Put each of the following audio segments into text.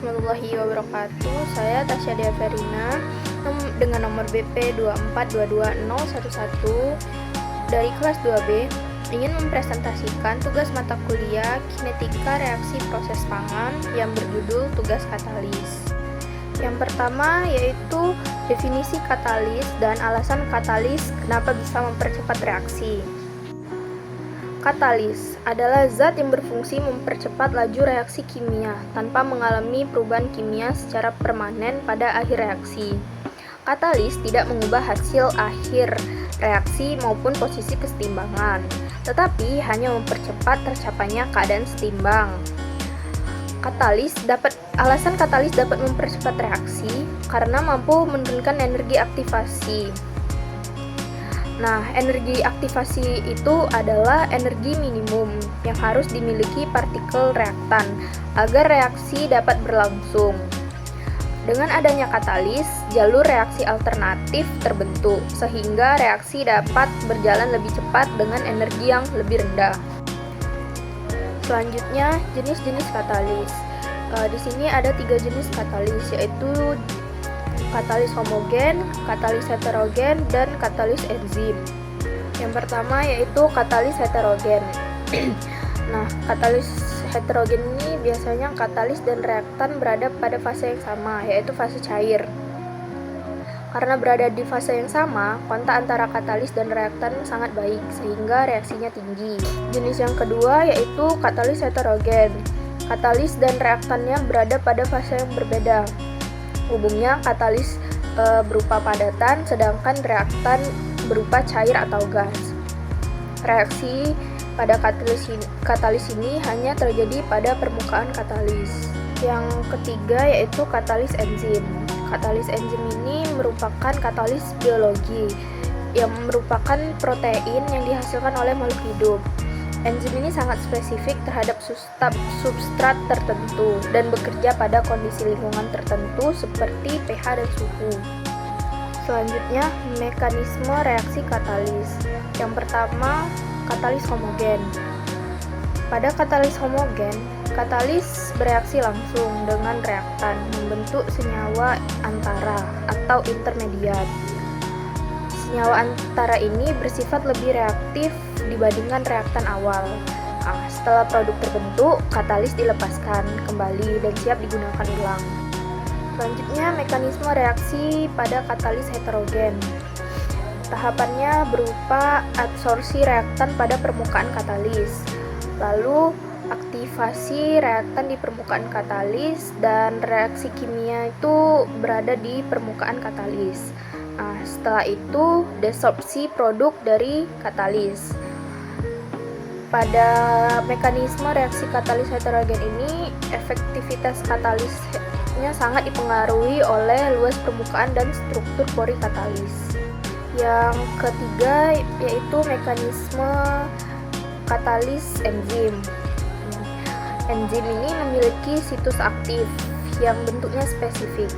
warahmatullahi wabarakatuh. Saya Tasya Dea Verina dengan nomor BP 2422011 dari kelas 2B ingin mempresentasikan tugas mata kuliah Kinetika Reaksi Proses Pangan yang berjudul Tugas Katalis. Yang pertama yaitu definisi katalis dan alasan katalis kenapa bisa mempercepat reaksi. Katalis adalah zat yang berfungsi mempercepat laju reaksi kimia tanpa mengalami perubahan kimia secara permanen pada akhir reaksi. Katalis tidak mengubah hasil akhir reaksi maupun posisi kesetimbangan, tetapi hanya mempercepat tercapainya keadaan setimbang. Alasan katalis dapat mempercepat reaksi karena mampu menurunkan energi aktivasi. Nah, energi aktivasi itu adalah energi minimum yang harus dimiliki partikel reaktan agar reaksi dapat berlangsung. Dengan adanya katalis, jalur reaksi alternatif terbentuk sehingga reaksi dapat berjalan lebih cepat dengan energi yang lebih rendah. Selanjutnya, jenis-jenis katalis. Di sini ada 3 jenis katalis, yaitu katalis homogen, katalis heterogen, dan katalis enzim. Yang pertama yaitu katalis heterogen. Nah, katalis heterogen ini biasanya katalis dan reaktan berada pada fase yang sama, yaitu fase cair. Karena berada di fase yang sama, kontak antara katalis dan reaktan sangat baik, sehingga reaksinya tinggi. Jenis yang kedua yaitu katalis heterogen. Katalis dan reaktannya berada pada fase yang berbeda. Umumnya katalis berupa padatan, sedangkan reaktan berupa cair atau gas. Reaksi pada katalis ini hanya terjadi pada permukaan katalis. Yang ketiga yaitu katalis enzim. Katalis enzim ini merupakan katalis biologi yang merupakan protein yang dihasilkan oleh makhluk hidup. Enzim ini sangat spesifik terhadap substrat tertentu dan bekerja pada kondisi lingkungan tertentu seperti pH dan suhu. Selanjutnya, mekanisme reaksi katalis. Yang pertama, katalis homogen. Pada katalis homogen, katalis bereaksi langsung dengan reaktan membentuk senyawa antara atau intermediat. Senyawa antara ini bersifat lebih reaktif dibandingkan reaktan awal. Setelah produk terbentuk, katalis dilepaskan kembali dan siap digunakan ulang. Selanjutnya, mekanisme reaksi pada katalis heterogen. Tahapannya berupa adsorpsi reaktan pada permukaan katalis, lalu aktivasi reaktan di permukaan katalis, dan reaksi kimia itu berada di permukaan katalis. Setelah itu, desorpsi produk dari katalis. Pada mekanisme reaksi katalis heterogen ini, efektivitas katalisnya sangat dipengaruhi oleh luas permukaan dan struktur pori katalis. Yang ketiga yaitu mekanisme katalis enzim. Enzim ini memiliki situs aktif yang bentuknya spesifik.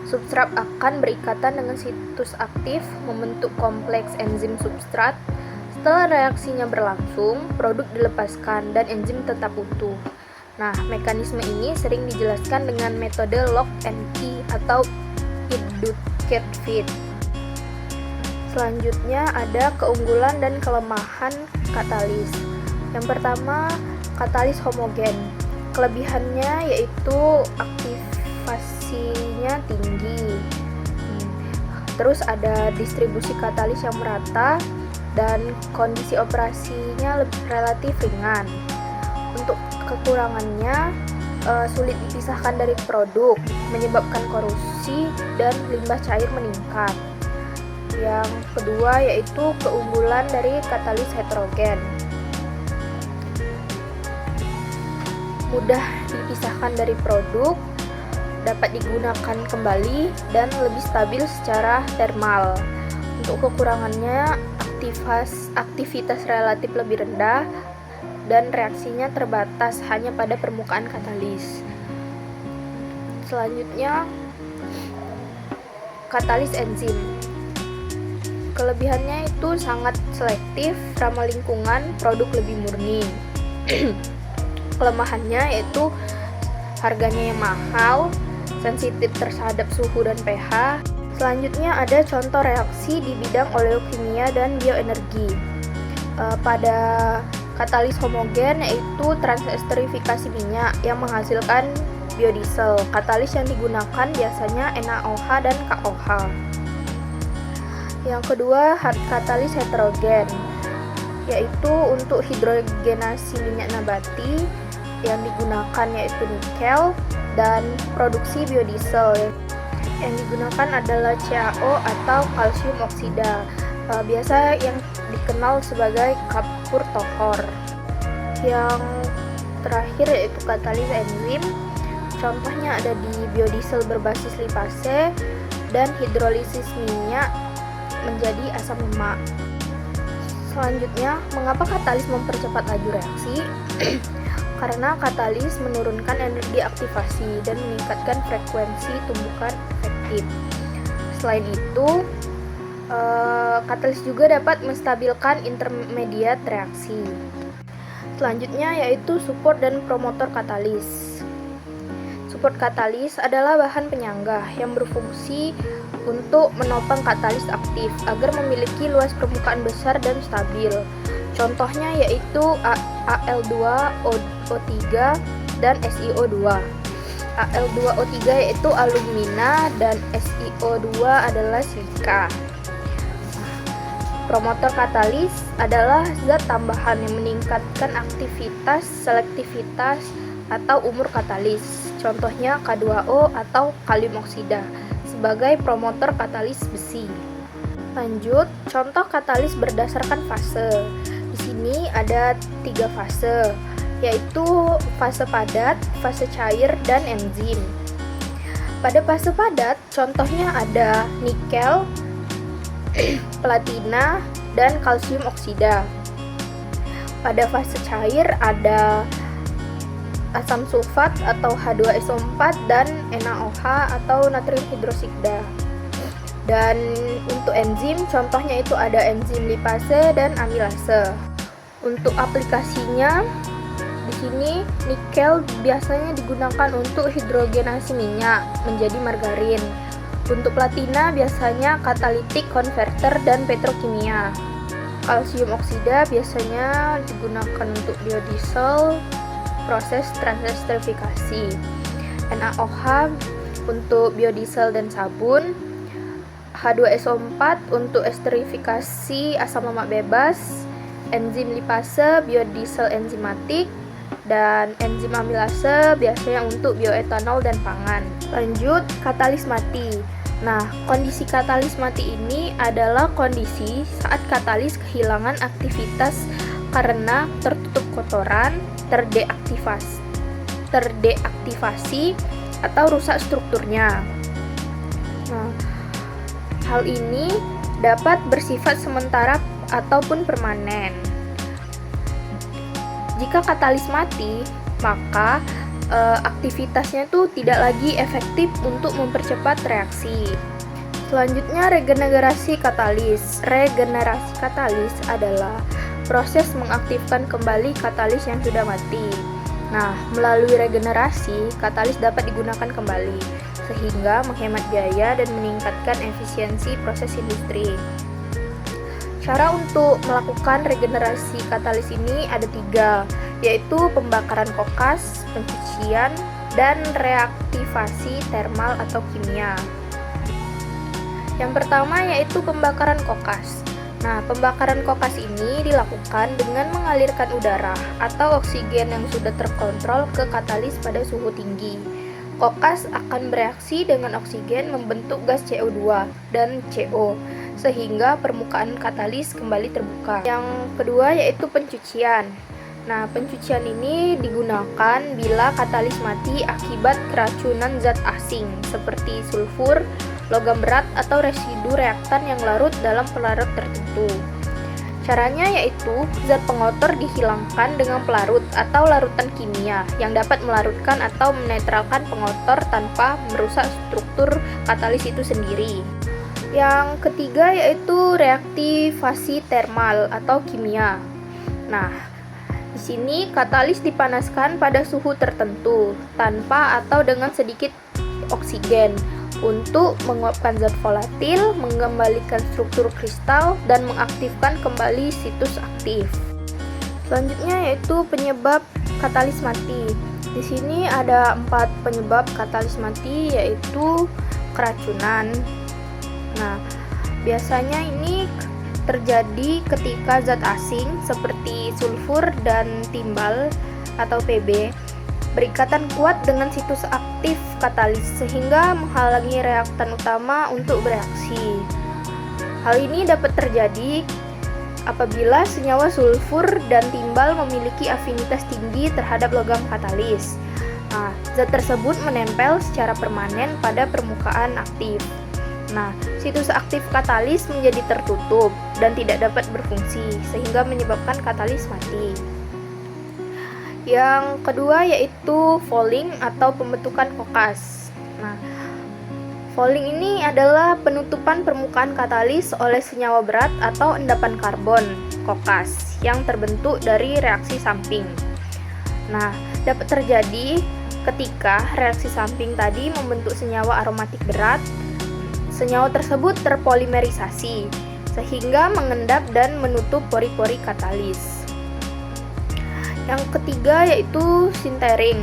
Substrat akan berikatan dengan situs aktif membentuk kompleks enzim substrat. Setelah reaksinya berlangsung, produk dilepaskan dan enzim tetap utuh. Nah, mekanisme ini sering dijelaskan dengan metode lock and key atau induced feed. Selanjutnya ada keunggulan dan kelemahan katalis. Yang pertama, katalis homogen. Kelebihannya yaitu aktivasinya tinggi. Terus ada distribusi katalis yang merata dan kondisi operasinya relatif ringan. Untuk kekurangannya, sulit dipisahkan dari produk, menyebabkan korosi dan limbah cair meningkat. Yang kedua yaitu keunggulan dari katalis heterogen. Mudah dipisahkan dari produk, dapat digunakan kembali, dan lebih stabil secara termal. Untuk kekurangannya, aktivitas relatif lebih rendah dan reaksinya terbatas hanya pada permukaan katalis. Selanjutnya, katalis enzim. Kelebihannya itu sangat selektif, ramah lingkungan, produk lebih murni. Kelemahannya yaitu harganya yang mahal, sensitif terhadap suhu dan pH. Selanjutnya ada contoh reaksi di bidang oleokimia dan bioenergi. Pada katalis homogen yaitu transesterifikasi minyak yang menghasilkan biodiesel. Katalis yang digunakan biasanya NaOH dan KOH. Yang kedua, katalis heterogen, yaitu untuk hidrogenasi minyak nabati yang digunakan yaitu nikel, dan produksi biodiesel yang digunakan adalah CaO atau kalsium oksida, biasa yang dikenal sebagai kapur tohor. Yang terakhir yaitu katalis enzim, contohnya ada di biodiesel berbasis lipase dan hidrolisis minyak menjadi asam lemak. Selanjutnya, mengapa katalis mempercepat laju reaksi? Karena katalis menurunkan energi aktivasi dan meningkatkan frekuensi tumbukan efektif. Selain itu, katalis juga dapat menstabilkan intermediat reaksi. Selanjutnya yaitu support dan promotor katalis. Support katalis adalah bahan penyangga yang berfungsi untuk menopang katalis aktif agar memiliki luas permukaan besar dan stabil. Contohnya yaitu Al2O3 dan SiO2. Al2O3 yaitu alumina dan SiO2 adalah silika. Promotor katalis adalah zat tambahan yang meningkatkan aktivitas, selektivitas, atau umur katalis. Contohnya K2O atau kalium oksida sebagai promotor katalis besi. Lanjut, contoh katalis berdasarkan fase. Di sini ada 3 fase, yaitu fase padat, fase cair, dan enzim. Pada fase padat, contohnya ada nikel, platina, dan kalsium oksida. Pada fase cair ada asam sulfat atau H2SO4 dan NaOH atau natrium hidroksida. Dan untuk enzim, contohnya itu ada enzim lipase dan amilase. Untuk aplikasinya, di sini nikel biasanya digunakan untuk hidrogenasi minyak menjadi margarin. Untuk platina biasanya katalitik konverter dan petrokimia. Kalsium oksida biasanya digunakan untuk biodiesel, proses transesterifikasi. NaOH untuk biodiesel dan sabun. H2SO4 untuk esterifikasi asam lemak bebas. Enzim lipase biodiesel enzimatik. Dan enzim amilase biasanya untuk bioetanol dan pangan. Lanjut, katalis mati. Nah, kondisi katalis mati ini adalah kondisi saat katalis kehilangan aktivitas karena tertutup kotoran, terdeaktivasi atau rusak strukturnya. Nah, hal ini dapat bersifat sementara ataupun permanen. Jika katalis mati, maka aktivitasnya itu tidak lagi efektif untuk mempercepat reaksi. Selanjutnya, regenerasi katalis. Regenerasi katalis adalah proses mengaktifkan kembali katalis yang sudah mati. Nah, melalui regenerasi, katalis dapat digunakan kembali, sehingga menghemat biaya dan meningkatkan efisiensi proses industri. Cara untuk melakukan regenerasi katalis ini ada 3, yaitu pembakaran kokas, pencucian, dan reaktivasi termal atau kimia. Yang pertama yaitu pembakaran kokas. Nah, pembakaran kokas ini dilakukan dengan mengalirkan udara atau oksigen yang sudah terkontrol ke katalis pada suhu tinggi. Kokas akan bereaksi dengan oksigen membentuk gas CO2 dan CO, sehingga permukaan katalis kembali terbuka. Yang kedua yaitu pencucian. Nah, pencucian ini digunakan bila katalis mati akibat keracunan zat asing seperti sulfur, logam berat, atau residu reaktan yang larut dalam pelarut tertentu. Caranya yaitu zat pengotor dihilangkan dengan pelarut atau larutan kimia yang dapat melarutkan atau menetralkan pengotor tanpa merusak struktur katalis itu sendiri. Yang ketiga yaitu reaktivasi termal atau kimia. Nah, di Di sini katalis dipanaskan pada suhu tertentu tanpa atau dengan sedikit oksigen untuk menguapkan zat volatil, mengembalikan struktur kristal, dan mengaktifkan kembali situs aktif. Selanjutnya yaitu penyebab katalis mati. Di sini ada 4 penyebab katalis mati, yaitu keracunan. Nah, biasanya ini terjadi ketika zat asing seperti sulfur dan timbal atau Pb berikatan kuat dengan situs aktif katalis sehingga menghalangi reaktan utama untuk bereaksi. Hal ini dapat terjadi apabila senyawa sulfur dan timbal memiliki afinitas tinggi terhadap logam katalis. Nah, zat tersebut menempel secara permanen pada permukaan aktif. Nah, situs aktif katalis menjadi tertutup dan tidak dapat berfungsi sehingga menyebabkan katalis mati. Yang kedua yaitu fouling atau pembentukan kokas. Nah, fouling ini adalah penutupan permukaan katalis oleh senyawa berat atau endapan karbon, kokas, yang terbentuk dari reaksi samping. Nah, dapat terjadi ketika reaksi samping tadi membentuk senyawa aromatik berat. Senyawa tersebut terpolimerisasi sehingga mengendap dan menutup pori-pori katalis. Yang ketiga yaitu sintering.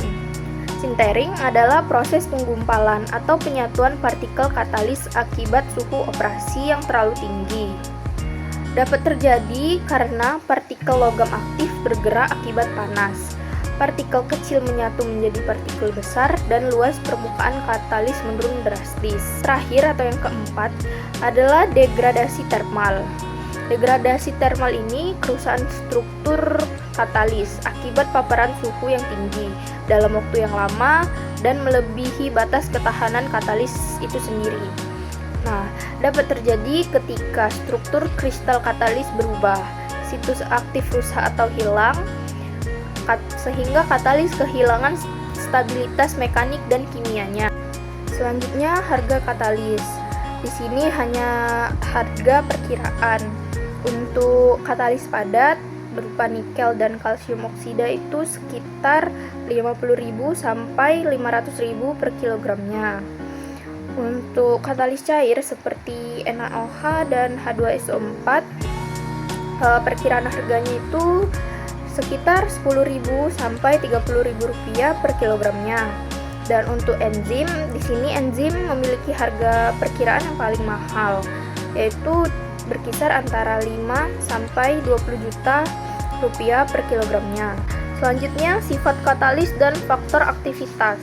Sintering adalah proses penggumpalan atau penyatuan partikel katalis akibat suhu operasi yang terlalu tinggi. Dapat terjadi karena partikel logam aktif bergerak akibat panas. Partikel kecil menyatu menjadi partikel besar dan luas permukaan katalis menurun drastis. Terakhir atau yang keempat adalah degradasi termal. Degradasi termal ini kerusakan struktur katalis akibat paparan suhu yang tinggi dalam waktu yang lama dan melebihi batas ketahanan katalis itu sendiri. Nah, dapat terjadi ketika struktur kristal katalis berubah, situs aktif rusak atau hilang, sehingga katalis kehilangan stabilitas mekanik dan kimianya. Selanjutnya, harga katalis. Di sini hanya harga perkiraan. Untuk katalis padat berupa nikel dan kalsium oksida itu sekitar 50.000 sampai 500.000 per kilogramnya. Untuk katalis cair seperti NaOH dan H2SO4, perkiraan harganya itu sekitar 10.000 sampai 30.000 rupiah per kilogramnya. Dan untuk enzim, di sini enzim memiliki harga perkiraan yang paling mahal, yaitu berkisar antara 5 sampai 20 juta rupiah per kilogramnya. Selanjutnya, sifat katalis dan faktor aktivitas.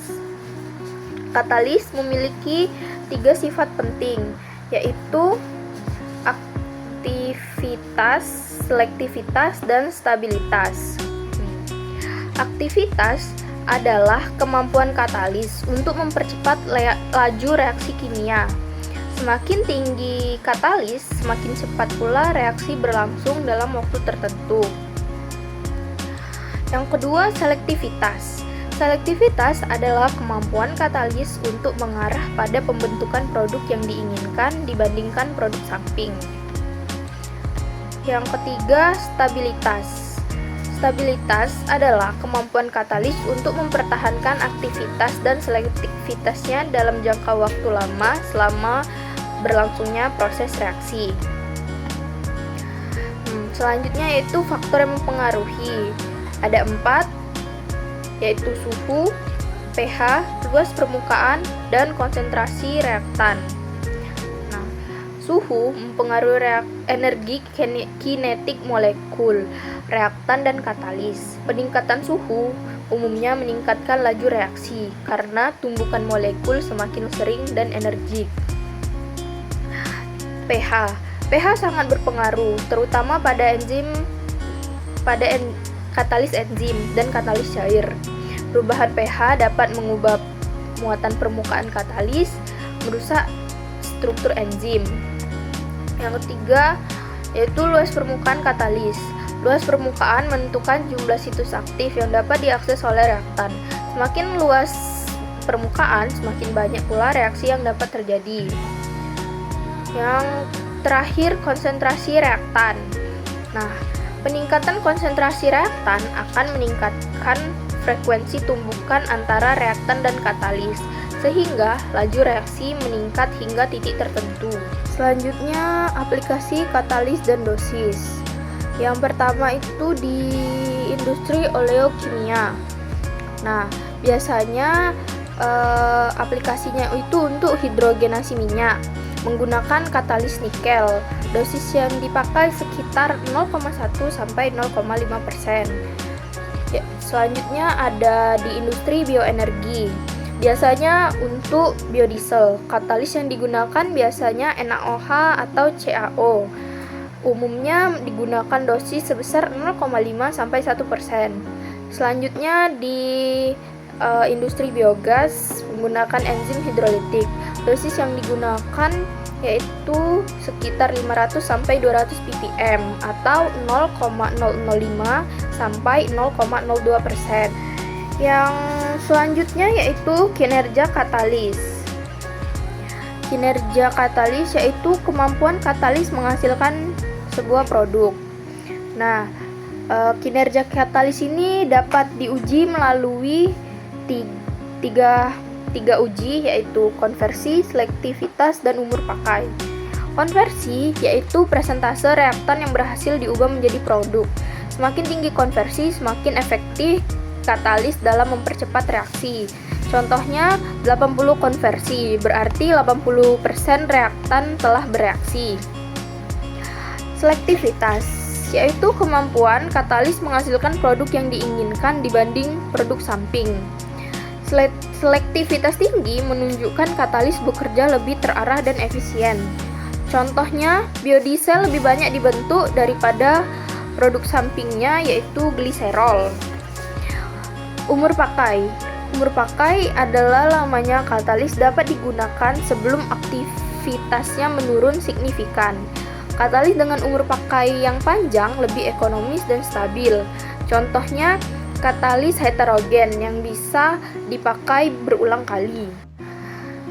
Katalis memiliki 3 sifat penting, yaitu aktivitas, selektivitas, dan stabilitas. Aktivitas adalah kemampuan katalis untuk mempercepat laju reaksi kimia. Semakin tinggi katalis, semakin cepat pula reaksi berlangsung dalam waktu tertentu. Yang kedua, selektivitas. Selektivitas adalah kemampuan katalis untuk mengarah pada pembentukan produk yang diinginkan dibandingkan produk samping. Yang ketiga, stabilitas. Stabilitas adalah kemampuan katalis untuk mempertahankan aktivitas dan selektivitasnya dalam jangka waktu lama selama berlangsungnya proses reaksi. Selanjutnya yaitu faktor yang mempengaruhi. Ada 4, yaitu suhu, pH, luas permukaan, dan konsentrasi reaktan. Nah, suhu mempengaruhi energi kinetik molekul, reaktan, dan katalis. Peningkatan suhu umumnya meningkatkan laju reaksi karena tumbukan molekul semakin sering dan energik. pH. pH sangat berpengaruh, terutama pada katalis enzim dan katalis cair. Perubahan pH dapat mengubah muatan permukaan katalis, merusak struktur enzim. Yang ketiga yaitu luas permukaan katalis. Luas permukaan menentukan jumlah situs aktif yang dapat diakses oleh reaktan. Semakin luas permukaan, semakin banyak pula reaksi yang dapat terjadi. Yang terakhir, konsentrasi reaktan. Nah, Peningkatan konsentrasi reaktan akan meningkatkan frekuensi tumbukan antara reaktan dan katalis, sehingga laju reaksi meningkat hingga titik tertentu. Selanjutnya, aplikasi katalis dan dosis. Yang pertama itu di industri oleokimia. Nah, biasanya aplikasinya itu untuk hidrogenasi minyak menggunakan katalis nikel. Dosis yang dipakai sekitar 0,1 sampai 0,5%. Ya, selanjutnya ada di industri bioenergi. Biasanya untuk biodiesel, katalis yang digunakan biasanya NaOH atau CaO. Umumnya digunakan dosis sebesar 0,5 sampai 1%. Selanjutnya di industri biogas menggunakan enzim hidrolitik. Dosis yang digunakan yaitu sekitar 500 sampai 200 ppm atau 0,005 sampai 0,02%. Yang selanjutnya yaitu kinerja katalis. Kinerja katalis yaitu kemampuan katalis menghasilkan sebuah produk. Nah, kinerja katalis ini dapat diuji melalui tiga uji, yaitu konversi, selektivitas, dan umur pakai. Konversi yaitu persentase reaktan yang berhasil diubah menjadi produk. Semakin tinggi konversi, semakin efektif katalis dalam mempercepat reaksi. Contohnya 80 konversi, berarti 80% reaktan telah bereaksi. Selektivitas yaitu kemampuan katalis menghasilkan produk yang diinginkan dibanding produk samping. Selektivitas tinggi menunjukkan katalis bekerja lebih terarah dan efisien. Contohnya, biodiesel lebih banyak dibentuk daripada produk sampingnya, yaitu gliserol. Umur pakai. Umur pakai adalah lamanya katalis dapat digunakan sebelum aktivitasnya menurun signifikan. Katalis dengan umur pakai yang panjang lebih ekonomis dan stabil. Contohnya, katalis heterogen yang bisa dipakai berulang kali.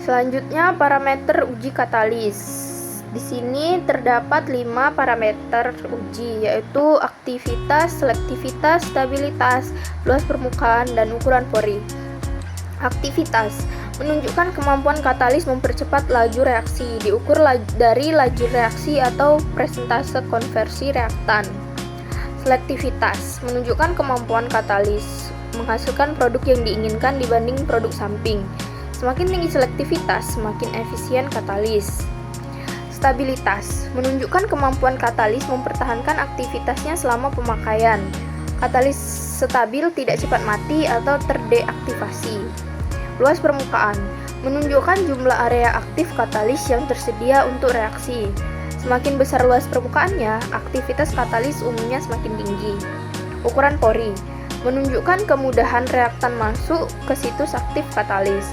Selanjutnya, parameter uji katalis. Di sini terdapat 5 parameter uji, yaitu aktivitas, selektivitas, stabilitas, luas permukaan, dan ukuran pori. Aktivitas menunjukkan kemampuan katalis mempercepat laju reaksi, diukur dari laju reaksi atau persentase konversi reaktan. Selektivitas menunjukkan kemampuan katalis menghasilkan produk yang diinginkan dibanding produk samping. Semakin tinggi selektivitas, semakin efisien katalis. Stabilitas menunjukkan kemampuan katalis mempertahankan aktivitasnya selama pemakaian. Katalis stabil, tidak cepat mati atau terdeaktivasi. Luas permukaan menunjukkan jumlah area aktif katalis yang tersedia untuk reaksi. Semakin besar luas permukaannya, aktivitas katalis umumnya semakin tinggi. Ukuran pori menunjukkan kemudahan reaktan masuk ke situs aktif katalis.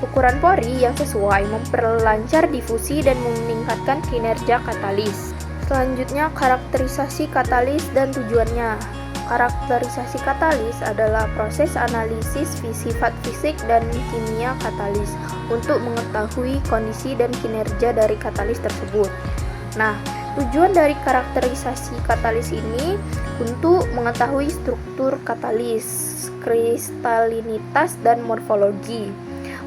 Ukuran pori yang sesuai memperlancar difusi dan meningkatkan kinerja katalis. Selanjutnya, karakterisasi katalis dan tujuannya. Karakterisasi katalis adalah proses analisis sifat fisik dan kimia katalis untuk mengetahui kondisi dan kinerja dari katalis tersebut. Nah, tujuan dari karakterisasi katalis ini untuk mengetahui struktur katalis, kristalinitas, dan morfologi,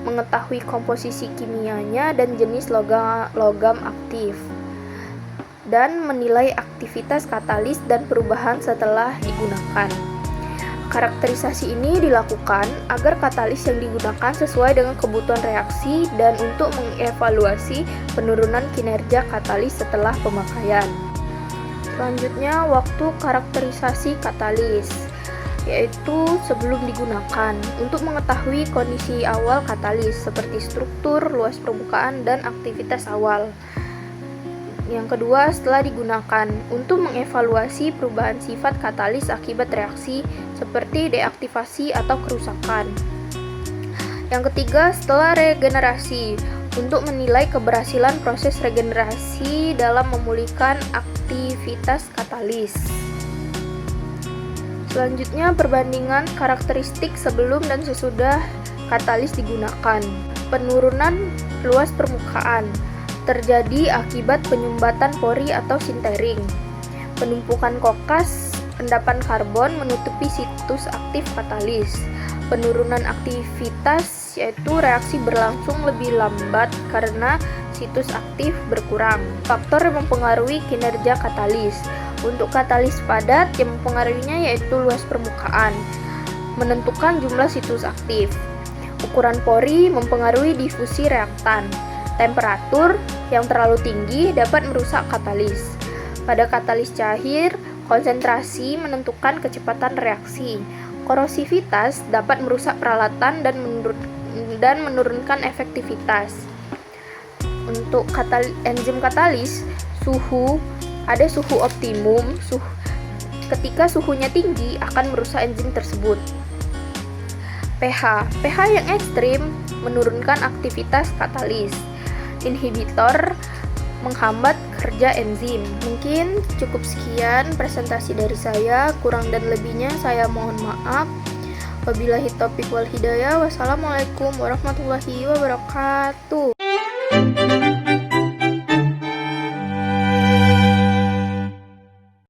mengetahui komposisi kimianya dan jenis logam aktif, dan menilai aktivitas katalis dan perubahan setelah digunakan. Karakterisasi ini dilakukan agar katalis yang digunakan sesuai dengan kebutuhan reaksi dan untuk mengevaluasi penurunan kinerja katalis setelah pemakaian. Selanjutnya, waktu karakterisasi katalis, yaitu sebelum digunakan, untuk mengetahui kondisi awal katalis seperti struktur, luas permukaan, dan aktivitas awal. Yang kedua, setelah digunakan, untuk mengevaluasi perubahan sifat katalis akibat reaksi seperti deaktivasi atau kerusakan. Yang ketiga, setelah regenerasi, untuk menilai keberhasilan proses regenerasi dalam memulihkan aktivitas katalis. Selanjutnya, perbandingan karakteristik sebelum dan sesudah katalis digunakan. Penurunan luas permukaan terjadi akibat penyumbatan pori atau sintering. Penumpukan kokas Endapan karbon menutupi situs aktif katalis. Penurunan aktivitas yaitu reaksi berlangsung lebih lambat karena situs aktif berkurang. Faktor yang mempengaruhi kinerja katalis. Untuk katalis padat yang mempengaruhinya yaitu luas permukaan, menentukan jumlah situs aktif. Ukuran pori mempengaruhi difusi reaktan. Temperatur yang terlalu tinggi dapat merusak katalis. Pada katalis cair, konsentrasi menentukan kecepatan reaksi. Korosivitas dapat merusak peralatan dan menurunkan efektivitas. Untuk enzim katalis, ada suhu optimum. Ketika suhunya tinggi akan merusak enzim tersebut. pH yang ekstrim menurunkan aktivitas katalis. Inhibitor menghambat kerja enzim. Mungkin cukup sekian presentasi dari saya, kurang dan lebihnya saya mohon maaf. Wabillahi taufiq wal hidayah. Wassalamualaikum warahmatullahi wabarakatuh.